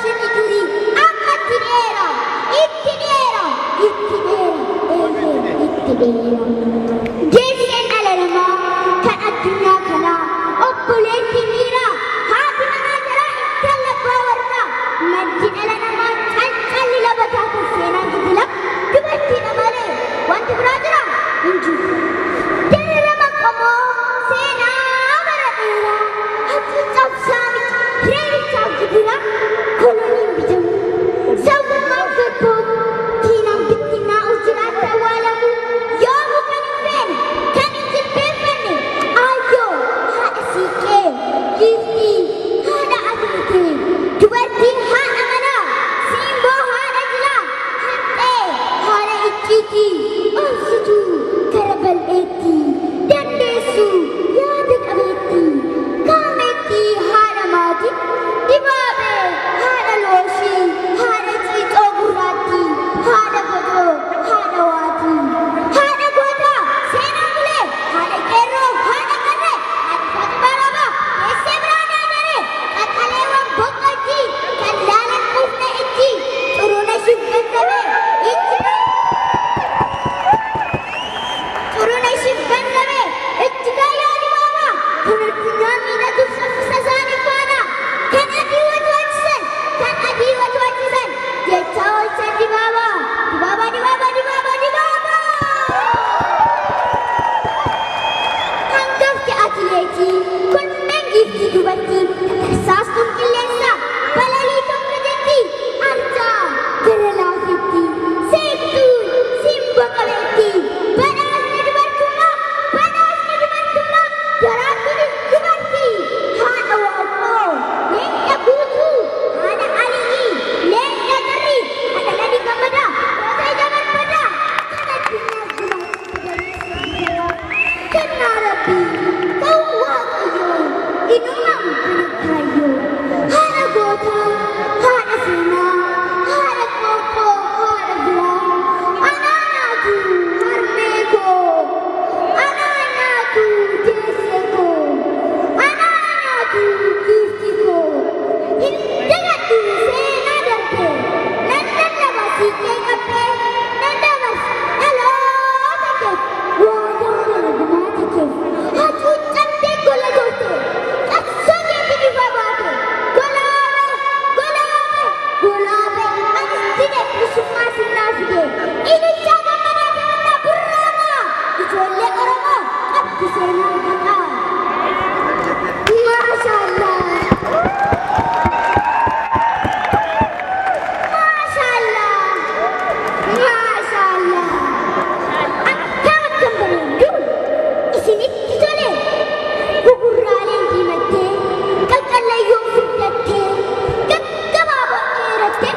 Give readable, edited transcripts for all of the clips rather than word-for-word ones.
seni duri amma tineera geesseen dhala namaa kan addunyaa kanaa obboleetti miira haati manaa jala intala abbaa warraa maddi dhala namaa cancalli labataa kan seenaa jibila dubartiidha malee wanti biraa jira hin jiru. Dararama qomoo seenaa bara dheeraa hati cabsaa miti reebichaaf jibila koloniin bijamu sawwummaan gabboomu diinaan bittinnaa ujjiraatti awwaalamu yoomu kan hin feene kan hin jilbeeffanne ayyoo haadha siiqee giiftii haadha atiitee dubartii haadha manaa siimboo haadha jilaa hanxee haadha icciitii obsituu gara bal'eetti dandeessu yaada qabeetti kaameetti haadha maatii dibaabee haadha looshii haadha ciicoo gurraatti haadha godoo haadha waatii haadha gootaa seenaa bulee haadha qeerroo haadha qarree haadha faatimaa roobaa keessee biraa daanaree qaqqaleewwan boqqojjii kan laalan quufne ijji xuruuna shifgannabee ijji xuruuna shifgannabee ijji gaayyaa dibaabaa kan addunyaa miidhatuuf saffisa isaanii faana kan adii wajwachisan jecha oolchan dibaabaa hangafti atileetii kunneen giiftii dubartii tatarsaastuu qilleensaa balalii tokko jetti arjaa gara laafitti seeftuun simbo qabeetti badhaasni dubartummaa garaattiin dubartii haadha waaqoo leenca guutuu haadha alii leenca garrii haadha lali gammadaa roota ija barbadaa kan addunyaa gumaa kennaa rabbii kan waaqayyoo inumaan kana kaayyoo haadha gootaa haadha seenaa haadha qoqqoo haadha biraa anaa nyaatu harmee koo anaa nyaatu deessee koo anaa nyaatu giiftii koo hin dagadhu seenaa darbee nan lallaba siiqee qabbee nan dabarsa dhaloota keef waadaa dalagumaata keef hacuuccamtee gola joortee qabsoo keetti ifa baate golaabee anis dide bilisummaa sinnaa fide inichaa gammadaa taphadhaa burraamaa ijoollee oromoo qabdi seenaa haqaa maashaallah akkam bareeddu isinitti tole gugurraaleen diimattee qalqallayyoon fiddattee gaggabaaboo dheerattee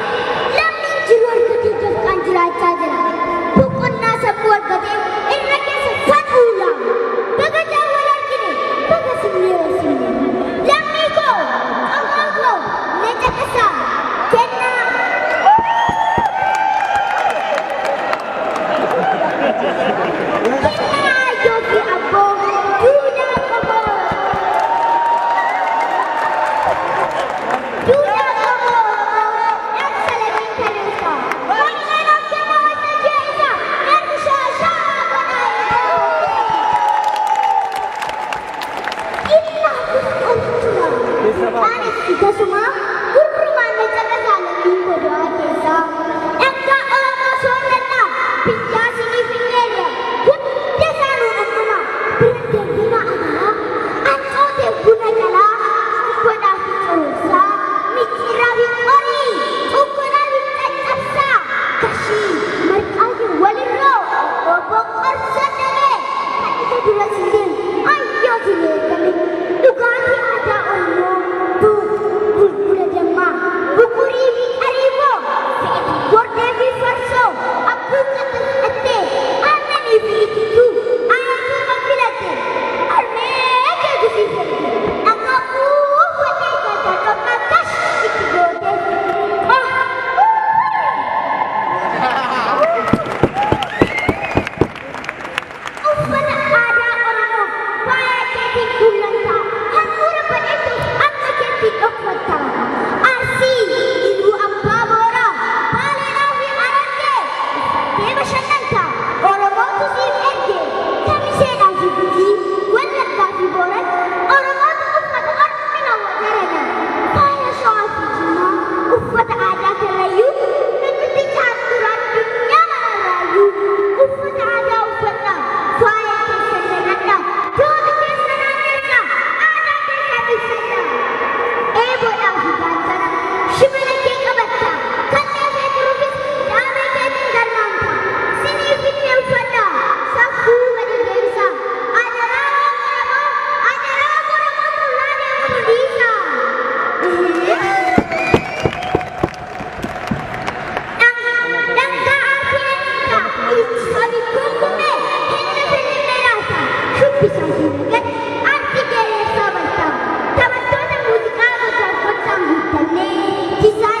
lammiin jiru argatee dafqaan jiraachaa jira boqonnaa sammuu argatee irra keessa faduula baga jaawwal argine baga sinnee oolsine lammii koo qamaan koo na caqasaa kennaa ayyoo fi abboo duudhaa qomoo dhaabsalanii kaleessa wanneen hojjeta wanta jeessa erga shaashaa godhaa anis itasuma gurrumaan na caqasaa lammiin godhaa keessaa dhangaa oromoo soorradhaa biyyaa sinii finneerra hunda isaanuu dhannuma bira deebimaa amalaa ancootee buna jalaa godhaa fi cuursaa micciirraa fi qorii xuggunaa fi caccabsaa kashii marqaa fi walirroo obbo qorsa dhabee kan isa dura siideen ayyoo sileeggame dhugaatii aadaa oromoo bulbula dammaa bukurii fi ariifoo feetii bordee fi farsoo abbuun qaqqabattee aannanii fi itittuu ayatuu kan filatte armee keegusiifate dhagaa uffannee gaataa qabnaa kash itti gootee uffata aadaa oromoo faaya keetiin kuulantaa handhuura badheetuuf akka keetiin dhokfattaa arsii ittisaa